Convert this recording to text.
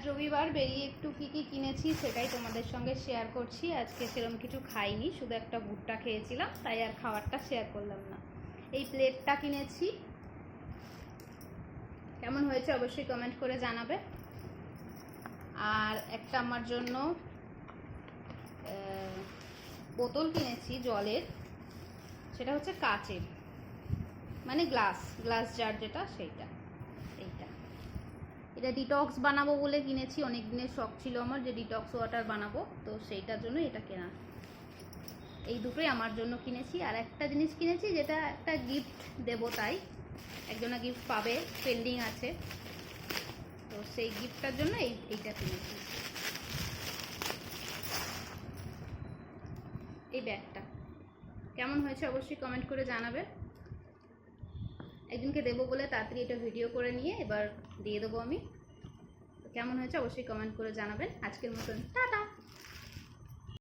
রবিবার বেরিয়ে একটু কী কী কিনেছি সেটাই তোমাদের সঙ্গে শেয়ার করছি। আজকে সেরকম কিছু খাইনি, শুধু একটা ভুট্টা খেয়েছিলাম, তাই আর খাবারটা শেয়ার করলাম না। এই প্লেটটা কিনেছি, কেমন হয়েছে অবশ্যই কমেন্ট করে জানাবে। আর একটা আমার জন্য বোতল কিনেছি জলের, সেটা হচ্ছে কাচের, মানে গ্লাস জার যেটা, সেইটা। এটা ডিটক্স বানাবো বলে কিনেছি, অনেক দিনের শখ ছিল আমার যে ডিটক্স ওয়াটার বানাবো, তো সেইটার জন্য এটা কেনা। এই দুটোই আমার জন্য কিনেছি। আর একটা জিনিস কিনেছি যেটা একটা গিফট দেবো, তাই একজনা গিফট পাবে, পেন্ডিং আছে, তো সেই গিফটটার জন্য এইটা কিনেছি। এই ব্যাগটা কেমন হয়েছে অবশ্যই কমেন্ট করে জানাবে। একজনকে দেবো বলে তাড়াতাড়ি এটা ভিডিও করে নিয়ে এবার দিয়ে দেবো আমি। কেমন হয়েছে অবশ্যই কমেন্ট করে জানাবেন। আজকের মতন টাটা।